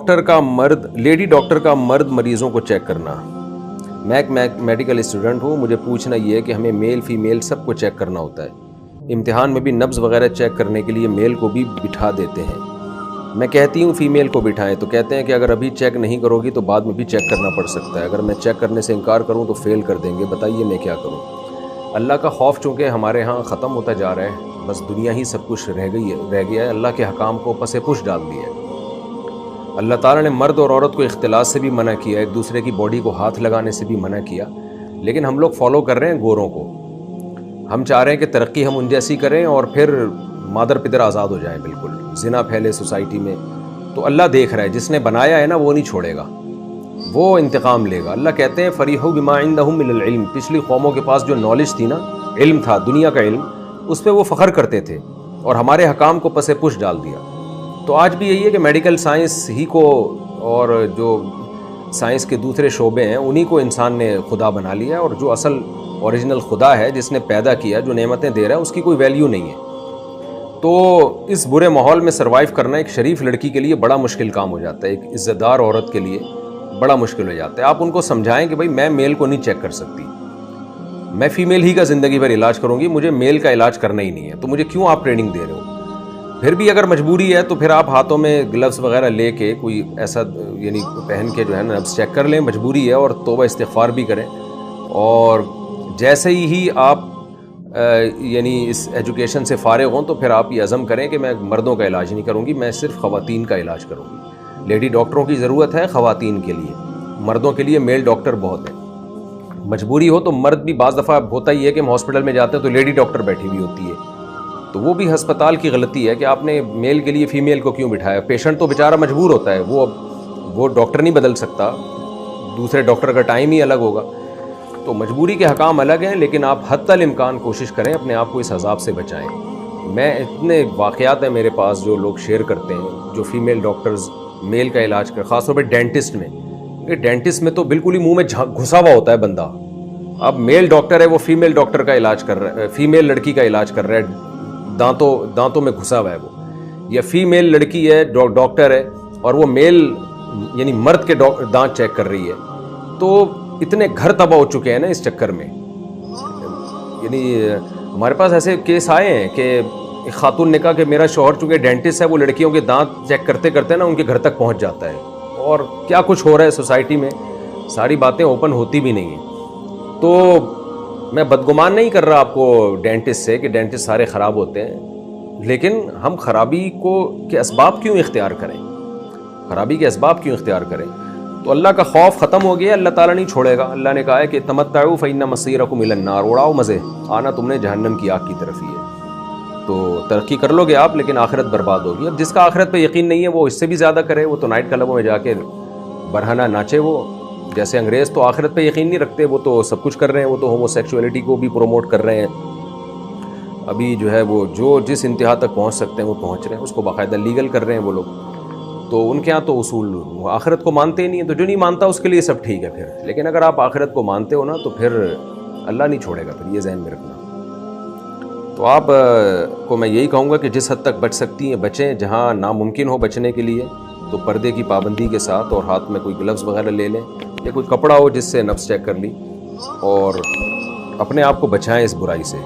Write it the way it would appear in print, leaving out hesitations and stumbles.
Lady doctor کا مرد مریضوں کو چیک کرنا. میں ایک میڈیکل اسٹوڈنٹ ہوں. مجھے پوچھنا یہ ہے کہ ہمیں میل فیمیل سب کو چیک کرنا ہوتا ہے. امتحان میں بھی نبض وغیرہ چیک کرنے کے لیے میل کو بھی بٹھا دیتے ہیں. میں کہتی ہوں فیمیل کو بٹھائیں تو کہتے ہیں کہ اگر ابھی چیک نہیں کرو گی تو بعد میں بھی چیک کرنا پڑ سکتا ہے. اگر میں چیک کرنے سے انکار کروں تو فیل کر دیں گے. بتائیے میں کیا کروں؟ اللہ کا خوف چونکہ ہمارے ہاں ختم ہوتا جا رہا ہے. بس دنیا ہی سب کچھ رہ گیا ہے. اللہ کے حکام کو پس پش ڈال دیا ہے. اللہ تعالیٰ نے مرد اور عورت کو اختلاط سے بھی منع کیا، ایک دوسرے کی باڈی کو ہاتھ لگانے سے بھی منع کیا، لیکن ہم لوگ فالو کر رہے ہیں گوروں کو. ہم چاہ رہے ہیں کہ ترقی ہم ان جیسی کریں اور پھر مادر پدر آزاد ہو جائیں. بالکل زنا پھیلے سوسائٹی میں. تو اللہ دیکھ رہا ہے، جس نے بنایا ہے نا وہ نہیں چھوڑے گا، وہ انتقام لے گا. اللہ کہتے ہیں فریحوا بما عندهم من العلم. پچھلی قوموں کے پاس جو نالج تھی نا، علم تھا، دنیا کا علم، اس پہ وہ فخر کرتے تھے اور ہمارے حکام کو پس پش ڈال دیا. تو آج بھی یہی ہے کہ میڈیکل سائنس ہی کو اور جو سائنس کے دوسرے شعبے ہیں انہی کو انسان نے خدا بنا لیا ہے، اور جو اصل اوریجنل خدا ہے جس نے پیدا کیا، جو نعمتیں دے رہا ہے، اس کی کوئی ویلیو نہیں ہے. تو اس برے ماحول میں سروائیو کرنا ایک شریف لڑکی کے لیے بڑا مشکل کام ہو جاتا ہے، ایک عزت دار عورت کے لیے بڑا مشکل ہو جاتا ہے. آپ ان کو سمجھائیں کہ بھائی میں میل کو نہیں چیک کر سکتی، میں فیمیل ہی کا زندگی بھر علاج کروں گی، مجھے میل کا علاج کرنا ہی نہیں ہے. تو مجھے کیوں آپ ٹریننگ دے رہے ہو؟ پھر بھی اگر مجبوری ہے تو پھر آپ ہاتھوں میں گلوز وغیرہ لے کے کوئی ایسا یعنی پہن کے جو ہے نا نبض چیک کر لیں. مجبوری ہے، اور توبہ استغفار بھی کریں. اور جیسے ہی آپ یعنی اس ایجوکیشن سے فارغ ہوں تو پھر آپ یہ عزم کریں کہ میں مردوں کا علاج نہیں کروں گی، میں صرف خواتین کا علاج کروں گی. لیڈی ڈاکٹروں کی ضرورت ہے خواتین کے لیے، مردوں کے لیے میل ڈاکٹر بہت ہیں. مجبوری ہو تو مرد بھی بعض دفعہ ہوتا ہی ہے کہ ہم ہاسپٹل میں جاتے ہیں تو لیڈی ڈاکٹر بیٹھی ہوئی ہوتی ہے، تو وہ بھی ہسپتال کی غلطی ہے کہ آپ نے میل کے لیے فیمیل کو کیوں بٹھایا. پیشنٹ تو بیچارہ مجبور ہوتا ہے، وہ ڈاکٹر نہیں بدل سکتا، دوسرے ڈاکٹر کا ٹائم ہی الگ ہوگا. تو مجبوری کے حکام الگ ہیں، لیکن آپ حتی الامکان کوشش کریں اپنے آپ کو اس عذاب سے بچائیں. میں اتنے واقعات ہیں میرے پاس جو لوگ شیئر کرتے ہیں، جو فیمیل ڈاکٹرز میل کا علاج کر، خاص طور پہ ڈینٹسٹ میں. ڈینٹسٹ میں تو بالکل ہی منہ میں گھسا ہوا ہوتا ہے بندہ. اب میل ڈاکٹر ہے، وہ فیمیل ڈاکٹر کا علاج کر رہا ہے، فیمیل لڑکی کا علاج کر رہا ہے، دانتوں میں گھسا ہوا ہے وہ. یا فیمیل لڑکی ہے ڈاکٹر ہے اور وہ میل یعنی مرد کے دانت چیک کر رہی ہے. تو اتنے گھر تباہ ہو چکے ہیں نا اس چکر میں. یعنی ہمارے پاس ایسے کیس آئے ہیں کہ ایک خاتون نے کہا کہ میرا شوہر چونکہ ڈینٹسٹ ہے، وہ لڑکیوں کے دانت چیک کرتے کرتے نا ان کے گھر تک پہنچ جاتا ہے. اور کیا کچھ ہو رہا ہے سوسائٹی میں، ساری باتیں اوپن ہوتی بھی نہیں ہیں. تو میں بدگمان نہیں کر رہا آپ کو ڈینٹسٹ سے کہ ڈینٹسٹ سارے خراب ہوتے ہیں، لیکن ہم خرابی کے اسباب کیوں اختیار کریں؟ خرابی کے اسباب کیوں اختیار کریں؟ تو اللہ کا خوف ختم ہو گیا، اللہ تعالیٰ نہیں چھوڑے گا. اللہ نے کہا ہے کہ تمتعوا فإن مصیرکم الی النار، اڑاؤ مزے، آنا تم نے جہنم کی آگ کی طرف ہی ہے. تو ترقی کر لو گے آپ، لیکن آخرت برباد ہوگی. اب جس کا آخرت پہ یقین نہیں ہے وہ اس سے بھی زیادہ کرے، وہ تو نائٹ کلبوں میں جا کے برہنہ ناچے. وہ جیسے انگریز تو آخرت پہ یقین نہیں رکھتے، وہ تو سب کچھ کر رہے ہیں، وہ تو ہومو سیکشولیٹی کو بھی پروموٹ کر رہے ہیں. ابھی جو ہے وہ جو جس انتہا تک پہنچ سکتے ہیں وہ پہنچ رہے ہیں، اس کو باقاعدہ لیگل کر رہے ہیں وہ لوگ. تو ان کے ہاں تو اصول وہ آخرت کو مانتے ہی نہیں ہیں. تو جو نہیں مانتا اس کے لیے سب ٹھیک ہے پھر، لیکن اگر آپ آخرت کو مانتے ہو نا تو پھر اللہ نہیں چھوڑے گا. پھر یہ ذہن میں رکھنا. تو آپ کو میں یہی کہوں گا کہ جس حد تک بچ سکتی ہیں بچیں. جہاں ناممکن ہو بچنے کے لیے تو پردے کی پابندی کے ساتھ، اور ہاتھ میں کوئی گلوز وغیرہ لے لیں یا کوئی کپڑا ہو جس سے نبض چیک کر لی، اور اپنے آپ کو بچائیں اس برائی سے.